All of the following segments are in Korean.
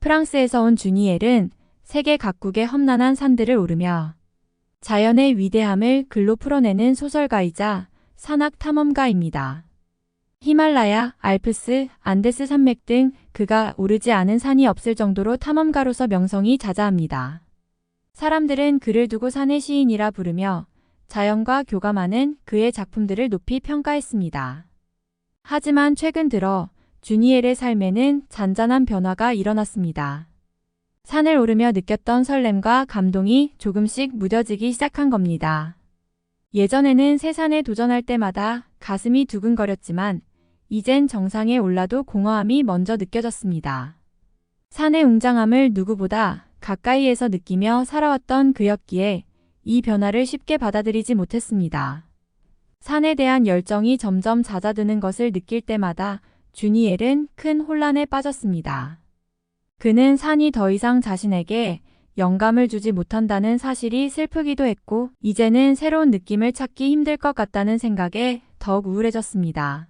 프랑스에서 온 주니엘은 세계 각국의 험난한 산들을 오르며 자연의 위대함을 글로 풀어내는 소설가이자 산악 탐험가입니다. 히말라야, 알프스, 안데스 산맥 등 그가 오르지 않은 산이 없을 정도로 탐험가로서 명성이 자자합니다. 사람들은 그를 두고 산의 시인이라 부르며 자연과 교감하는 그의 작품들을 높이 평가했습니다. 하지만 최근 들어 주니엘의 삶에는 잔잔한 변화가 일어났습니다. 산을 오르며 느꼈던 설렘과 감동이 조금씩 무뎌지기 시작한 겁니다. 예전에는 새 산에 도전할 때마다 가슴이 두근거렸지만 이젠 정상에 올라도 공허함이 먼저 느껴졌습니다. 산의 웅장함을 누구보다 가까이에서 느끼며 살아왔던 그였기에 이 변화를 쉽게 받아들이지 못했습니다. 산에 대한 열정이 점점 잦아드는 것을 느낄 때마다 주니엘은 큰 혼란에 빠졌습니다. 그는 산이 더 이상 자신에게 영감을 주지 못한다는 사실이 슬프기도 했고 이제는 새로운 느낌을 찾기 힘들 것 같다는 생각에 더욱 우울해졌습니다.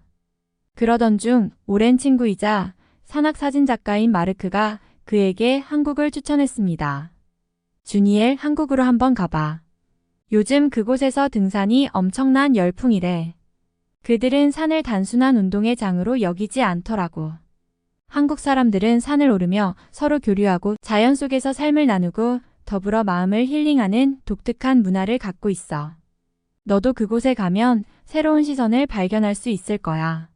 그러던 중 오랜 친구이자 산악사진 작가인 마르크가 그에게 한국을 추천했습니다. 주니엘, 한국으로 한번 가봐. 요즘 그곳에서 등산이 엄청난 열풍이래. 그들은 산을 단순한 운동의 장으로 여기지 않더라고. 한국 사람들은 산을 오르며 서로 교류하고 자연 속에서 삶을 나누고 더불어 마음을 힐링하는 독특한 문화를 갖고 있어. 너도 그곳에 가면 새로운 시선을 발견할 수 있을 거야.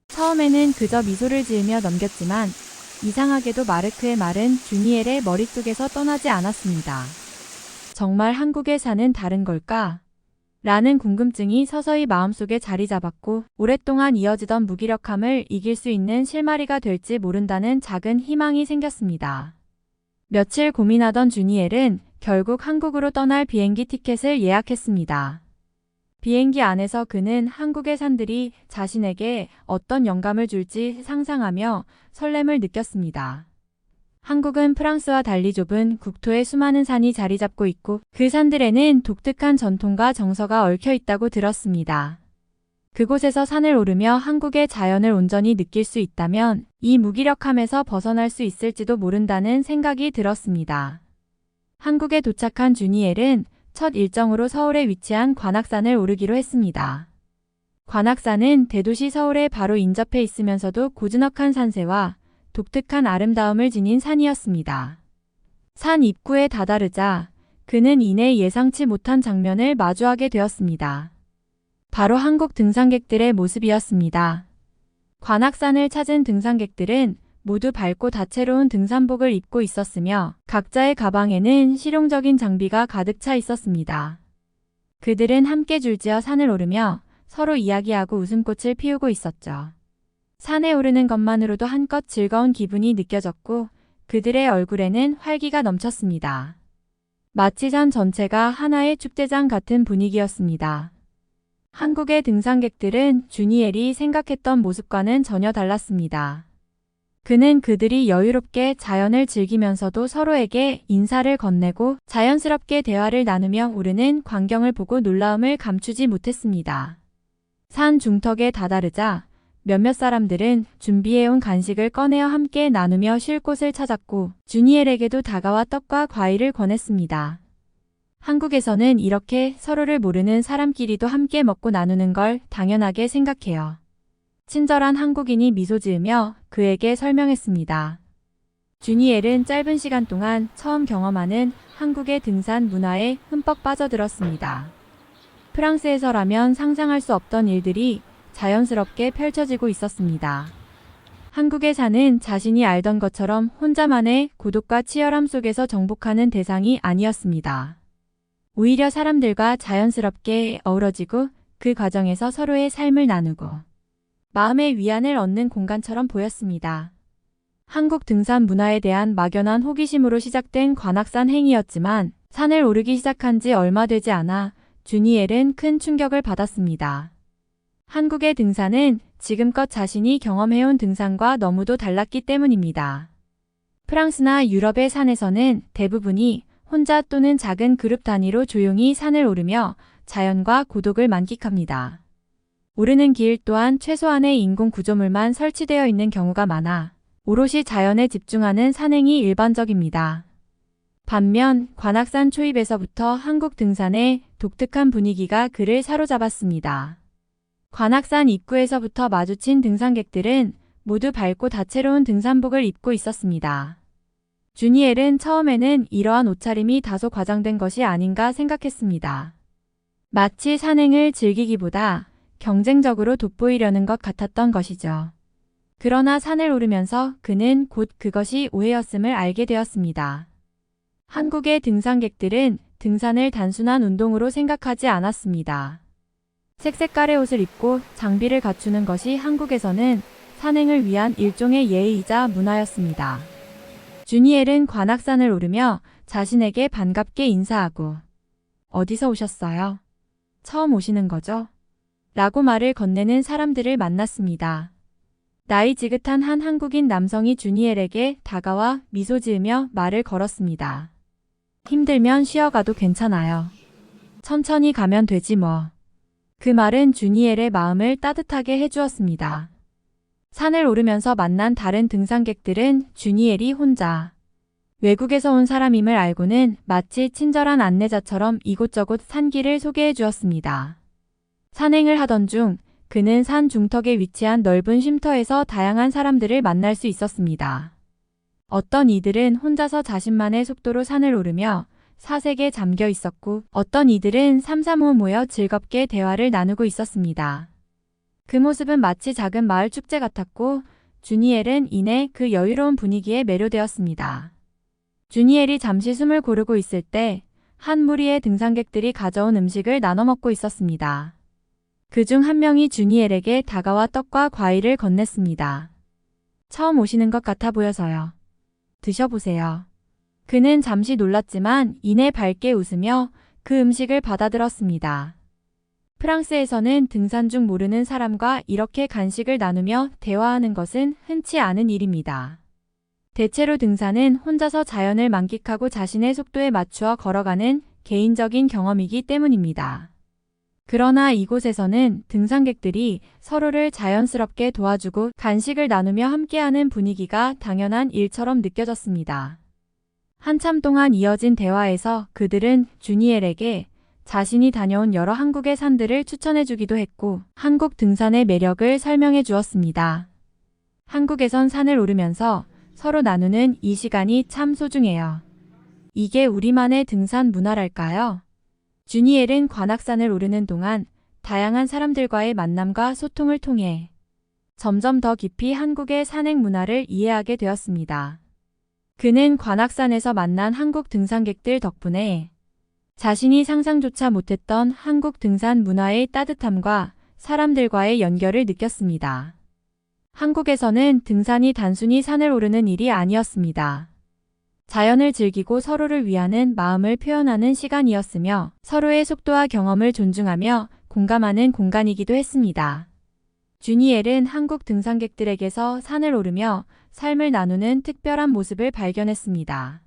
처음에는 그저 미소를 지으며 넘겼지만 이상하게도 마르크의 말은 주니엘의 머릿속에서 떠나지 않았습니다. 정말 한국의 산은 다른 걸까? 라는 궁금증이 서서히 마음속에 자리 잡았고 오랫동안 이어지던 무기력함을 이길 수 있는 실마리가 될지 모른다는 작은 희망이 생겼습니다. 며칠 고민하던 주니엘은 결국 한국으로 떠날 비행기 티켓을 예약했습니다. 비행기 안에서 그는 한국의 산들이 자신에게 어떤 영감을 줄지 상상하며 설렘을 느꼈습니다. 한국은 프랑스와 달리 좁은 국토에 수많은 산이 자리 잡고 있고 그 산들에는 독특한 전통과 정서가 얽혀 있다고 들었습니다. 그곳에서 산을 오르며 한국의 자연을 온전히 느낄 수 있다면 이 무기력함에서 벗어날 수 있을지도 모른다는 생각이 들었습니다. 한국에 도착한 주니엘은 첫 일정으로 서울에 위치한 관악산을 오르기로 했습니다. 관악산은 대도시 서울에 바로 인접해 있으면서도 고즈넉한 산세와 독특한 아름다움을 지닌 산이었습니다. 산 입구에 다다르자 그는 이내 예상치 못한 장면을 마주하게 되었습니다. 바로 한국 등산객들의 모습이었습니다. 관악산을 찾은 등산객들은 모두 밝고 다채로운 등산복을 입고 있었으며 각자의 가방에는 실용적인 장비가 가득 차 있었습니다. 그들은 함께 줄지어 산을 오르며 서로 이야기하고 웃음꽃을 피우고 있었죠. 산에 오르는 것만으로도 한껏 즐거운 기분이 느껴졌고 그들의 얼굴에는 활기가 넘쳤습니다. 마치 산 전체가 하나의 축제장 같은 분위기였습니다. 한국의 등산객들은 주니엘이 생각했던 모습과는 전혀 달랐습니다. 그는 그들이 여유롭게 자연을 즐기면서도 서로에게 인사를 건네고 자연스럽게 대화를 나누며 오르는 광경을 보고 놀라움을 감추지 못했습니다. 산 중턱에 다다르자 몇몇 사람들은 준비해온 간식을 꺼내어 함께 나누며 쉴 곳을 찾았고 주니엘에게도 다가와 떡과 과일을 권했습니다. 한국에서는 이렇게 서로를 모르는 사람끼리도 함께 먹고 나누는 걸 당연하게 생각해요. 친절한 한국인이 미소 지으며 그에게 설명했습니다. 주니엘은 짧은 시간 동안 처음 경험하는 한국의 등산 문화에 흠뻑 빠져들었습니다. 프랑스에서라면 상상할 수 없던 일들이 자연스럽게 펼쳐지고 있었습니다. 한국의 산은 자신이 알던 것처럼 혼자만의 고독과 치열함 속에서 정복하는 대상이 아니었습니다. 오히려 사람들과 자연스럽게 어우러지고 그 과정에서 서로의 삶을 나누고 마음의 위안을 얻는 공간처럼 보였습니다. 한국 등산 문화에 대한 막연한 호기심으로 시작된 관악산 행위였지만 산을 오르기 시작한 지 얼마 되지 않아 주니엘은 큰 충격을 받았습니다. 한국의 등산은 지금껏 자신이 경험해온 등산과 너무도 달랐기 때문입니다. 프랑스나 유럽의 산에서는 대부분이 혼자 또는 작은 그룹 단위로 조용히 산을 오르며 자연과 고독을 만끽합니다. 오르는 길 또한 최소한의 인공 구조물만 설치되어 있는 경우가 많아 오롯이 자연에 집중하는 산행이 일반적입니다. 반면 관악산 초입에서부터 한국 등산의 독특한 분위기가 그를 사로잡았습니다. 관악산 입구에서부터 마주친 등산객들은 모두 밝고 다채로운 등산복을 입고 있었습니다. 주니엘은 처음에는 이러한 옷차림이 다소 과장된 것이 아닌가 생각했습니다. 마치 산행을 즐기기보다 경쟁적으로 돋보이려는 것 같았던 것이죠. 그러나 산을 오르면서 그는 곧 그것이 오해였음을 알게 되었습니다. 한국의 등산객들은 등산을 단순한 운동으로 생각하지 않았습니다. 색색깔의 옷을 입고 장비를 갖추는 것이 한국에서는 산행을 위한 일종의 예의이자 문화였습니다. 주니엘은 관악산을 오르며 자신에게 반갑게 인사하고 어디서 오셨어요? 처음 오시는 거죠? 라고 말을 건네는 사람들을 만났습니다. 나이 지긋한 한 한국인 남성이 주니엘에게 다가와 미소 지으며 말을 걸었습니다. 힘들면 쉬어가도 괜찮아요. 천천히 가면 되지 뭐. 그 말은 주니엘의 마음을 따뜻하게 해주었습니다. 산을 오르면서 만난 다른 등산객들은 주니엘이 혼자 외국에서 온 사람임을 알고는 마치 친절한 안내자처럼 이곳저곳 산길을 소개해 주었습니다. 산행을 하던 중 그는 산 중턱에 위치한 넓은 쉼터에서 다양한 사람들을 만날 수 있었습니다. 어떤 이들은 혼자서 자신만의 속도로 산을 오르며 사색에 잠겨 있었고 어떤 이들은 삼삼오오 모여 즐겁게 대화를 나누고 있었습니다. 그 모습은 마치 작은 마을 축제 같았고 주니엘은 이내 그 여유로운 분위기에 매료되었습니다. 주니엘이 잠시 숨을 고르고 있을 때 한 무리의 등산객들이 가져온 음식을 나눠 먹고 있었습니다. 그중 한 명이 주니엘에게 다가와 떡과 과일을 건넸습니다. 처음 오시는 것 같아 보여서요. 드셔보세요. 그는 잠시 놀랐지만 이내 밝게 웃으며 그 음식을 받아들었습니다. 프랑스에서는 등산 중 모르는 사람과 이렇게 간식을 나누며 대화하는 것은 흔치 않은 일입니다. 대체로 등산은 혼자서 자연을 만끽하고 자신의 속도에 맞추어 걸어가는 개인적인 경험이기 때문입니다. 그러나 이곳에서는 등산객들이 서로를 자연스럽게 도와주고 간식을 나누며 함께하는 분위기가 당연한 일처럼 느껴졌습니다. 한참 동안 이어진 대화에서 그들은 주니엘에게 자신이 다녀온 여러 한국의 산들을 추천해주기도 했고 한국 등산의 매력을 설명해 주었습니다. 한국에선 산을 오르면서 서로 나누는 이 시간이 참 소중해요. 이게 우리만의 등산 문화랄까요? 주니엘은 관악산을 오르는 동안 다양한 사람들과의 만남과 소통을 통해 점점 더 깊이 한국의 산행 문화를 이해하게 되었습니다. 그는 관악산에서 만난 한국 등산객들 덕분에 자신이 상상조차 못했던 한국 등산 문화의 따뜻함과 사람들과의 연결을 느꼈습니다. 한국에서는 등산이 단순히 산을 오르는 일이 아니었습니다. 자연을 즐기고 서로를 위하는 마음을 표현하는 시간이었으며 서로의 속도와 경험을 존중하며 공감하는 공간이기도 했습니다. 주니엘은 한국 등산객들에게서 산을 오르며 삶을 나누는 특별한 모습을 발견했습니다.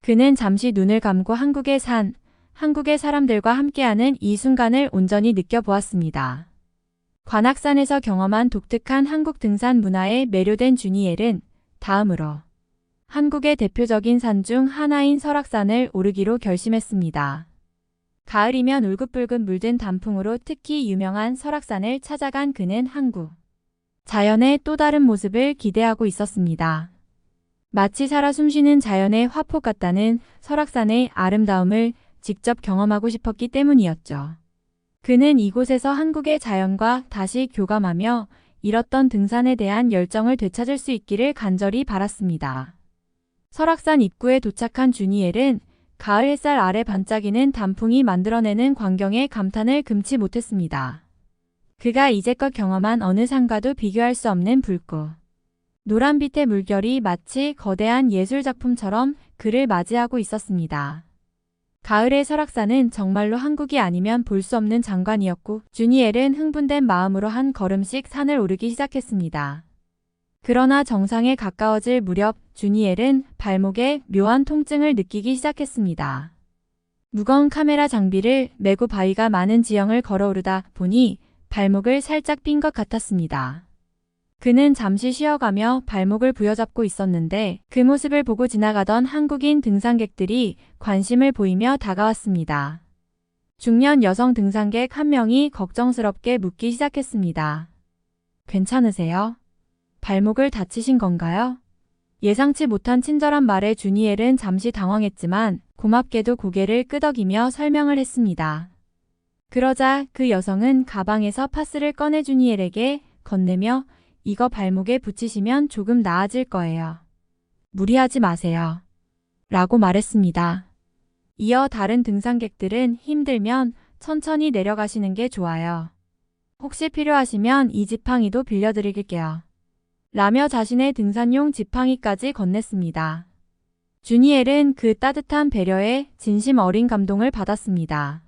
그는 잠시 눈을 감고 한국의 산, 한국의 사람들과 함께하는 이 순간을 온전히 느껴보았습니다. 관악산에서 경험한 독특한 한국 등산 문화에 매료된 주니엘은 다음으로 한국의 대표적인 산 중 하나인 설악산을 오르기로 결심했습니다. 가을이면 울긋불긋 물든 단풍으로 특히 유명한 설악산을 찾아간 그는 한국 자연의 또 다른 모습을 기대하고 있었습니다. 마치 살아 숨쉬는 자연의 화폭 같다는 설악산의 아름다움을 직접 경험하고 싶었기 때문이었죠. 그는 이곳에서 한국의 자연과 다시 교감하며 잃었던 등산에 대한 열정을 되찾을 수 있기를 간절히 바랐습니다. 설악산 입구에 도착한 주니엘은 가을 햇살 아래 반짝이는 단풍이 만들어내는 광경에 감탄을 금치 못했습니다. 그가 이제껏 경험한 어느 산과도 비교할 수 없는 붉고 노란빛의 물결이 마치 거대한 예술작품처럼 그를 맞이하고 있었습니다. 가을의 설악산은 정말로 한국이 아니면 볼 수 없는 장관이었고 주니엘은 흥분된 마음으로 한 걸음씩 산을 오르기 시작했습니다. 그러나 정상에 가까워질 무렵 주니엘은 발목에 묘한 통증을 느끼기 시작했습니다. 무거운 카메라 장비를 메고 바위가 많은 지형을 걸어오르다 보니 발목을 살짝 삔 것 같았습니다. 그는 잠시 쉬어가며 발목을 부여잡고 있었는데 그 모습을 보고 지나가던 한국인 등산객들이 관심을 보이며 다가왔습니다. 중년 여성 등산객 한 명이 걱정스럽게 묻기 시작했습니다. 괜찮으세요? 발목을 다치신 건가요? 예상치 못한 친절한 말에 주니엘은 잠시 당황했지만 고맙게도 고개를 끄덕이며 설명을 했습니다. 그러자 그 여성은 가방에서 파스를 꺼내 주니엘에게 건네며 이거 발목에 붙이시면 조금 나아질 거예요. 무리하지 마세요. 라고 말했습니다. 이어 다른 등산객들은 힘들면 천천히 내려가시는 게 좋아요. 혹시 필요하시면 이 지팡이도 빌려드릴게요. 라며 자신의 등산용 지팡이까지 건넸습니다. 주니엘은 그 따뜻한 배려에 진심 어린 감동을 받았습니다.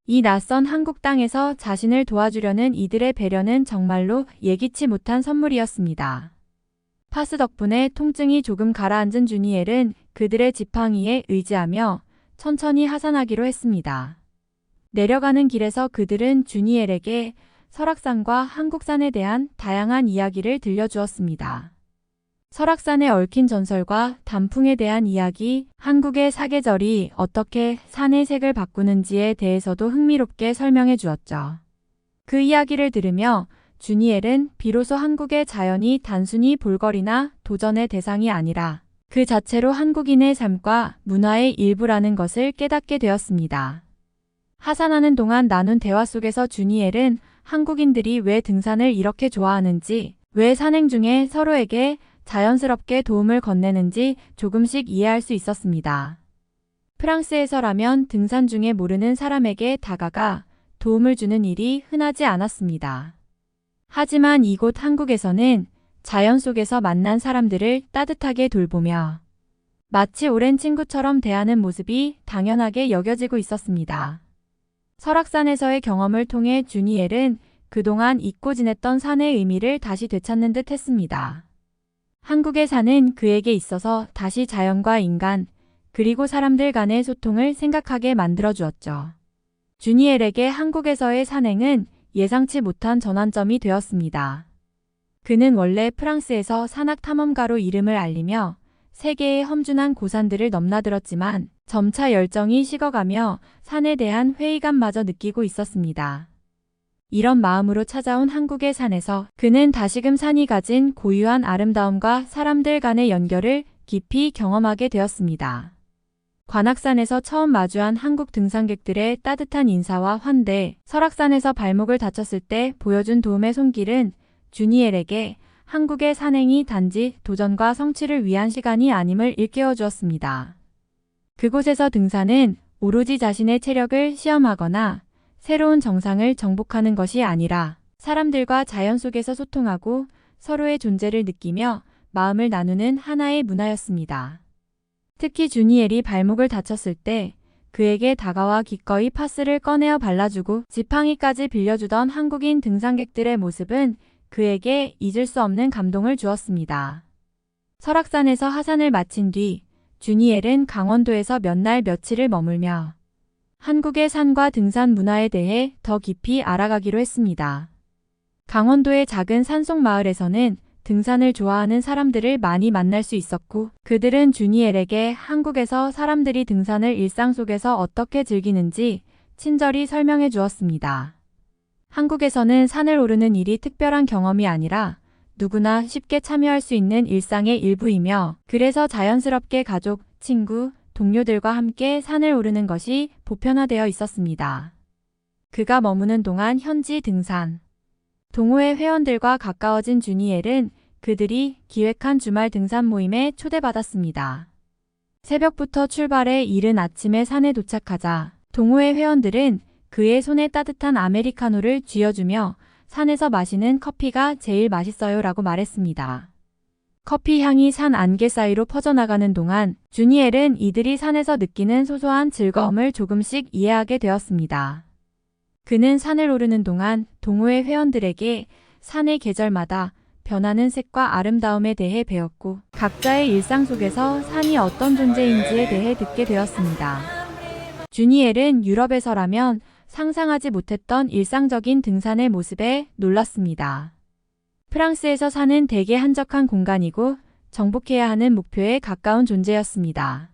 이 낯선 한국 땅에서 자신을 도와주려는 이들의 배려는 정말로 예기치 못한 선물이었습니다. 파스 덕분에 통증이 조금 가라앉은 주니엘은 그들의 지팡이에 의지하며 천천히 하산하기로 했습니다. 내려가는 길에서 그들은 주니엘에게 설악산과 한국산에 대한 다양한 이야기를 들려주었습니다. 설악산에 얽힌 전설과 단풍에 대한 이야기, 한국의 사계절이 어떻게 산의 색을 바꾸는지에 대해서도 흥미롭게 설명해 주었죠. 그 이야기를 들으며 주니엘은 비로소 한국의 자연이 단순히 볼거리나 도전의 대상이 아니라 그 자체로 한국인의 삶과 문화의 일부라는 것을 깨닫게 되었습니다. 하산하는 동안 나눈 대화 속에서 주니엘은 한국인들이 왜 등산을 이렇게 좋아하는지, 왜 산행 중에 서로에게 자연스럽게 도움을 건네는지 조금씩 이해할 수 있었습니다. 프랑스에서라면 등산 중에 모르는 사람에게 다가가 도움을 주는 일이 흔하지 않았습니다. 하지만 이곳 한국에서는 자연 속에서 만난 사람들을 따뜻하게 돌보며 마치 오랜 친구처럼 대하는 모습이 당연하게 여겨지고 있었습니다. 설악산에서의 경험을 통해 주니엘은 그동안 잊고 지냈던 산의 의미를 다시 되찾는 듯 했습니다. 한국의 산은 그에게 있어서 다시 자연과 인간, 그리고 사람들 간의 소통을 생각하게 만들어 주었죠. 주니엘에게 한국에서의 산행은 예상치 못한 전환점이 되었습니다. 그는 원래 프랑스에서 산악 탐험가로 이름을 알리며 세계의 험준한 고산들을 넘나들었지만 점차 열정이 식어가며 산에 대한 회의감마저 느끼고 있었습니다. 이런 마음으로 찾아온 한국의 산에서 그는 다시금 산이 가진 고유한 아름다움과 사람들 간의 연결을 깊이 경험하게 되었습니다. 관악산에서 처음 마주한 한국 등산객들의 따뜻한 인사와 환대, 설악산에서 발목을 다쳤을 때 보여준 도움의 손길은 주니엘에게 한국의 산행이 단지 도전과 성취를 위한 시간이 아님을 일깨워 주었습니다. 그곳에서 등산은 오로지 자신의 체력을 시험하거나 새로운 정상을 정복하는 것이 아니라 사람들과 자연 속에서 소통하고 서로의 존재를 느끼며 마음을 나누는 하나의 문화였습니다. 특히 주니엘이 발목을 다쳤을 때 그에게 다가와 기꺼이 파스를 꺼내어 발라주고 지팡이까지 빌려주던 한국인 등산객들의 모습은 그에게 잊을 수 없는 감동을 주었습니다. 설악산에서 하산을 마친 뒤 주니엘은 강원도에서 몇 날 며칠을 머물며 한국의 산과 등산 문화에 대해 더 깊이 알아가기로 했습니다. 강원도의 작은 산속 마을에서는 등산을 좋아하는 사람들을 많이 만날 수 있었고 그들은 주니엘에게 한국에서 사람들이 등산을 일상 속에서 어떻게 즐기는지 친절히 설명해 주었습니다. 한국에서는 산을 오르는 일이 특별한 경험이 아니라 누구나 쉽게 참여할 수 있는 일상의 일부이며 그래서 자연스럽게 가족, 친구, 동료들과 함께 산을 오르는 것이 보편화되어 있었습니다. 그가 머무는 동안 현지 등산 동호회 회원들과 가까워진 주니엘은 그들이 기획한 주말 등산 모임에 초대받았습니다. 새벽부터 출발해 이른 아침에 산에 도착하자 동호회 회원들은 그의 손에 따뜻한 아메리카노를 쥐어주며 산에서 마시는 커피가 제일 맛있어요 라고 말했습니다. 커피 향이 산 안개 사이로 퍼져나가는 동안 주니엘은 이들이 산에서 느끼는 소소한 즐거움을 조금씩 이해하게 되었습니다. 그는 산을 오르는 동안 동호회 회원들에게 산의 계절마다 변하는 색과 아름다움에 대해 배웠고 각자의 일상 속에서 산이 어떤 존재인지에 대해 듣게 되었습니다. 주니엘은 유럽에서라면 상상하지 못했던 일상적인 등산의 모습에 놀랐습니다. 프랑스에서 사는 되게 한적한 공간이고 정복해야 하는 목표에 가까운 존재였습니다.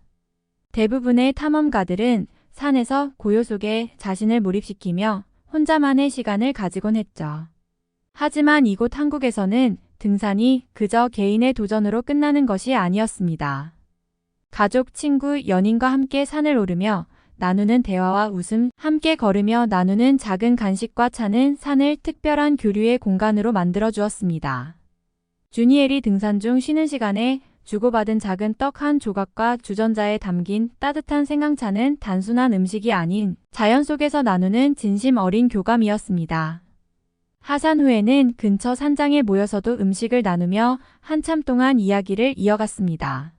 대부분의 탐험가들은 산에서 고요 속에 자신을 몰입시키며 혼자만의 시간을 가지곤 했죠. 하지만 이곳 한국에서는 등산이 그저 개인의 도전으로 끝나는 것이 아니었습니다. 가족, 친구, 연인과 함께 산을 오르며 나누는 대화와 웃음, 함께 걸으며 나누는 작은 간식과 차는 산을 특별한 교류의 공간으로 만들어 주었습니다. 주니엘이 등산 중 쉬는 시간에 주고받은 작은 떡 한 조각과 주전자에 담긴 따뜻한 생강차는 단순한 음식이 아닌 자연 속에서 나누는 진심 어린 교감이었습니다. 하산 후에는 근처 산장에 모여서도 음식을 나누며 한참 동안 이야기를 이어갔습니다.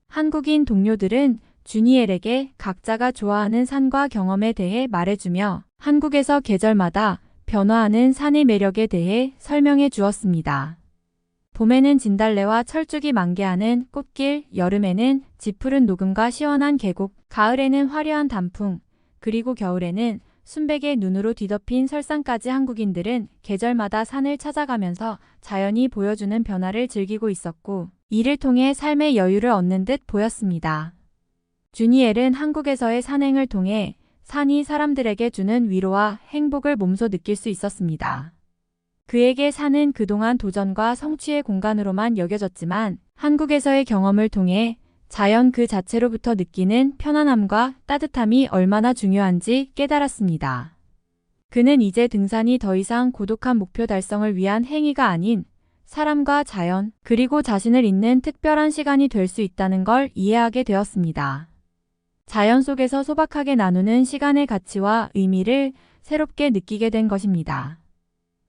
한국인 동료들은 주니엘에게 각자가 좋아하는 산과 경험에 대해 말해주며 한국에서 계절마다 변화하는 산의 매력에 대해 설명해 주었습니다. 봄에는 진달래와 철쭉이 만개하는 꽃길, 여름에는 지푸른 녹음과 시원한 계곡, 가을에는 화려한 단풍, 그리고 겨울에는 순백의 눈으로 뒤덮인 설산까지 한국인들은 계절마다 산을 찾아가면서 자연이 보여주는 변화를 즐기고 있었고, 이를 통해 삶의 여유를 얻는 듯 보였습니다. 주니엘은 한국에서의 산행을 통해 산이 사람들에게 주는 위로와 행복을 몸소 느낄 수 있었습니다. 그에게 산은 그동안 도전과 성취의 공간으로만 여겨졌지만 한국에서의 경험을 통해 자연 그 자체로부터 느끼는 편안함과 따뜻함이 얼마나 중요한지 깨달았습니다. 그는 이제 등산이 더 이상 고독한 목표 달성을 위한 행위가 아닌 사람과 자연, 그리고 자신을 잇는 특별한 시간이 될 수 있다는 걸 이해하게 되었습니다. 자연 속에서 소박하게 나누는 시간의 가치와 의미를 새롭게 느끼게 된 것입니다.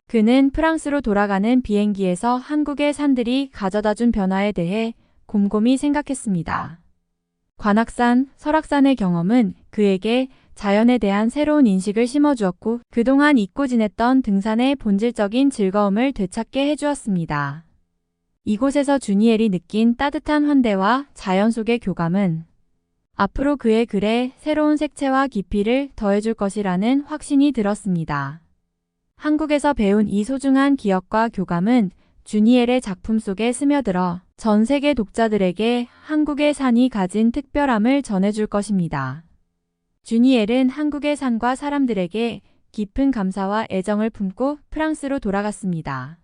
그는 프랑스로 돌아가는 비행기에서 한국의 산들이 가져다준 변화에 대해 곰곰이 생각했습니다. 관악산, 설악산의 경험은 그에게 자연에 대한 새로운 인식을 심어주었고 그동안 잊고 지냈던 등산의 본질적인 즐거움을 되찾게 해주었습니다. 이곳에서 주니엘이 느낀 따뜻한 환대와 자연 속의 교감은 앞으로 그의 글에 새로운 색채와 깊이를 더해줄 것이라는 확신이 들었습니다. 한국에서 배운 이 소중한 기억과 교감은 주니엘의 작품 속에 스며들어 전 세계 독자들에게 한국의 산이 가진 특별함을 전해줄 것입니다. 주니엘은 한국의 산과 사람들에게 깊은 감사와 애정을 품고 프랑스로 돌아갔습니다.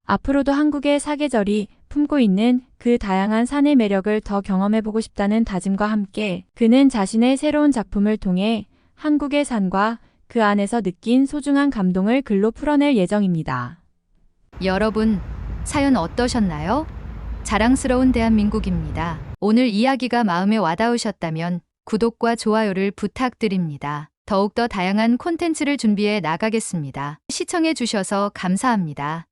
앞으로도 한국의 사계절이 품고 있는 그 다양한 산의 매력을 더 경험해보고 싶다는 다짐과 함께 그는 자신의 새로운 작품을 통해 한국의 산과 그 안에서 느낀 소중한 감동을 글로 풀어낼 예정입니다. 여러분, 사연 어떠셨나요? 자랑스러운 대한민국입니다. 오늘 이야기가 마음에 와닿으셨다면 구독과 좋아요를 부탁드립니다. 더욱더 다양한 콘텐츠를 준비해 나가겠습니다. 시청해 주셔서 감사합니다.